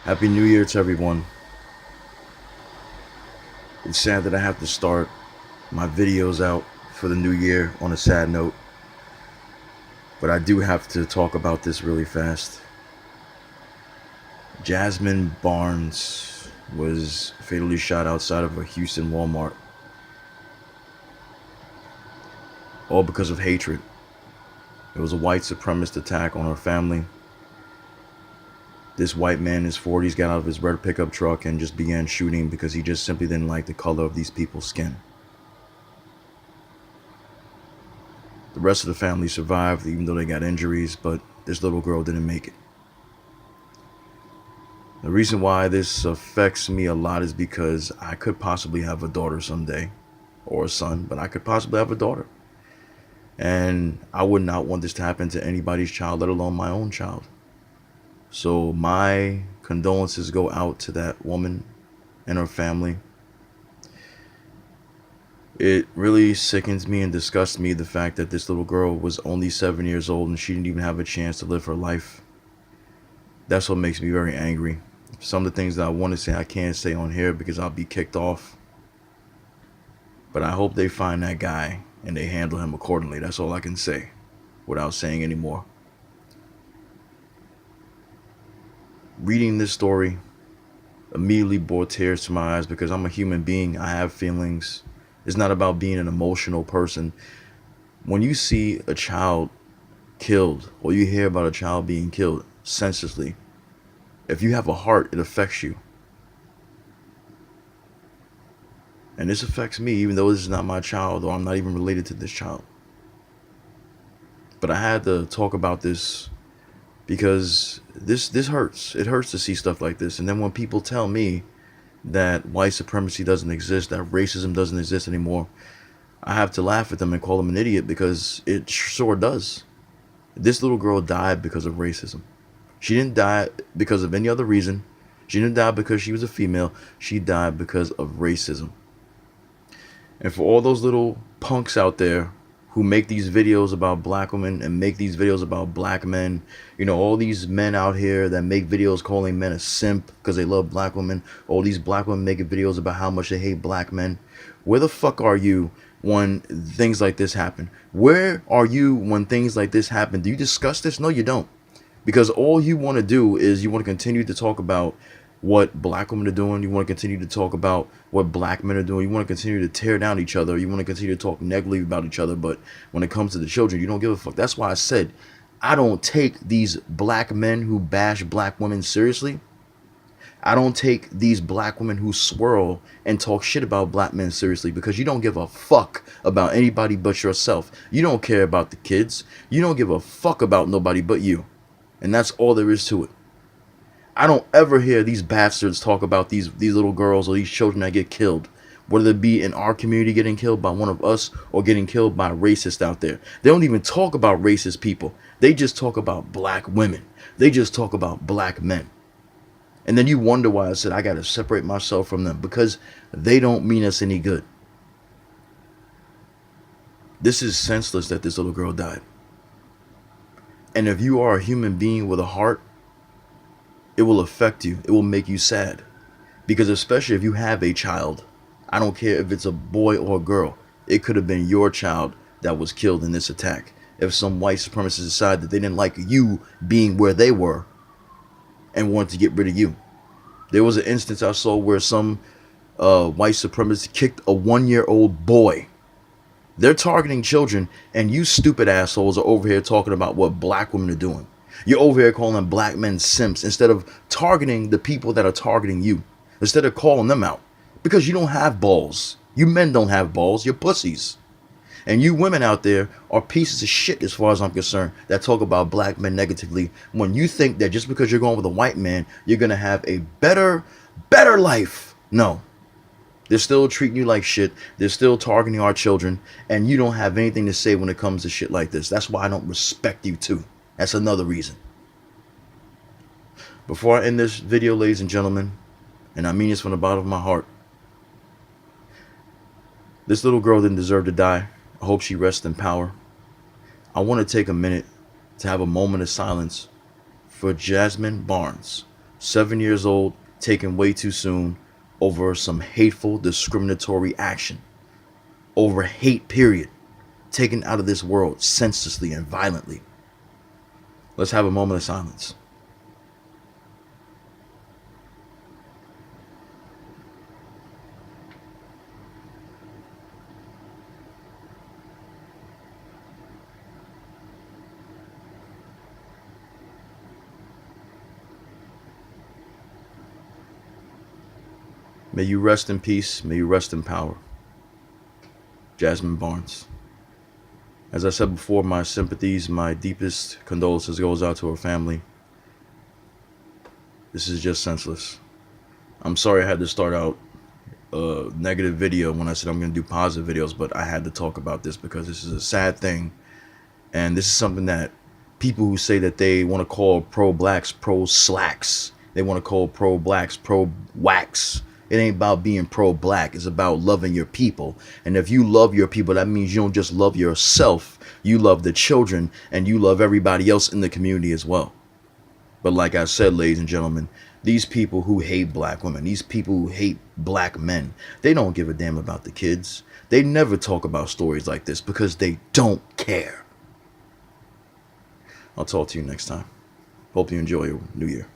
Happy New Year to everyone. It's sad that I have to start my videos out for the new year on a sad note, but I do have to talk about this really fast. Jasmine Barnes was fatally shot outside of a Houston Walmart, all because of hatred. It was a white supremacist attack on her family. This white man in his 40s got out of his red pickup truck and just began shooting because he just simply didn't like the color of these people's skin. The rest of the family survived, even though they got injuries, but this little girl didn't make it. The reason why this affects me a lot is because I could possibly have a daughter someday, or a son, but I could possibly have a daughter. And I would not want this to happen to anybody's child, let alone my own child. So my condolences go out to that woman and her family. It really sickens me and disgusts me the fact that this little girl was only 7 years old and she didn't even have a chance to live her life. That's what makes me very angry. Some of the things that I want to say I can't say on here because I'll be kicked off. But I hope they find that guy and they handle him accordingly. That's all I can say without saying any more. Reading this story immediately brought tears to my eyes because I'm a human being. I have feelings. It's not about being an emotional person. When you see a child killed or you hear about a child being killed senselessly, if you have a heart, it affects you. And this affects me even though this is not my child or I'm not even related to this child. But I had to talk about this because this hurts. It hurts to see stuff like this. And then when people tell me that white supremacy doesn't exist, that racism doesn't exist anymore, I have to laugh at them and call them an idiot because it sure does. This little girl died because of racism. She didn't die because of any other reason. She didn't die because she was a female. She died because of racism. And for all those little punks out there who make these videos about black women and make these videos about black men, you know, all these men out here that make videos calling men a simp because they love black women, all these black women making videos about how much they hate black men. Where the fuck are you when things like this happen? Where are you when things like this happen? Do you discuss this? No, you don't. Because all you want to do is you want to continue to talk about what black women are doing. You want to continue to talk about what black men are doing. You want to continue to tear down each other. You want to continue to talk negatively about each other. But when it comes to the children, you don't give a fuck. That's why I said I don't take these black men who bash black women seriously. I don't take these black women who swirl and talk shit about black men seriously because you don't give a fuck about anybody but yourself. You don't care about the kids. You don't give a fuck about nobody but you. And that's all there is to it. I don't ever hear these bastards talk about these little girls or these children that get killed, whether it be in our community getting killed by one of us or getting killed by racists out there. They don't even talk about racist people. They just talk about black women. They just talk about black men. And then you wonder why I said I got to separate myself from them because they don't mean us any good. This is senseless that this little girl died. And if you are a human being with a heart, it will affect you. It will make you sad. Because especially if you have a child, I don't care if it's a boy or a girl, it could have been your child that was killed in this attack. If some white supremacists decided that they didn't like you being where they were and wanted to get rid of you. There was an instance I saw where some white supremacist kicked a 1-year-old boy. They're targeting children, and you stupid assholes are over here talking about what black women are doing. You're over here calling black men simps instead of targeting the people that are targeting you. Instead of calling them out. Because you don't have balls. You men don't have balls. You're pussies. And you women out there are pieces of shit as far as I'm concerned that talk about black men negatively when you think that just because you're going with a white man, you're going to have a better life. No. They're still treating you like shit. They're still targeting our children. And you don't have anything to say when it comes to shit like this. That's why I don't respect you too. That's another reason. Before I end this video, ladies and gentlemen, and I mean this from the bottom of my heart, this little girl didn't deserve to die. I hope she rests in power. I want to take a minute to have a moment of silence for Jasmine Barnes, 7 years old, taken way too soon over some hateful, discriminatory action. Over hate, period. Taken out of this world senselessly and violently. Let's have a moment of silence. May you rest in peace. May you rest in power. Jazmine Barnes. As I said before, my sympathies, my deepest condolences goes out to her family. This is just senseless. I'm sorry I had to start out a negative video when I said I'm going to do positive videos, but I had to talk about this because this is a sad thing. And this is something that people who say that they want to call pro-blacks pro-slacks. They want to call pro-blacks pro-wax. It ain't about being pro-black. It's about loving your people. And if you love your people, that means you don't just love yourself. You love the children and you love everybody else in the community as well. But like I said, ladies and gentlemen, these people who hate black women, these people who hate black men, they don't give a damn about the kids. They never talk about stories like this because they don't care. I'll talk to you next time. Hope you enjoy your new year.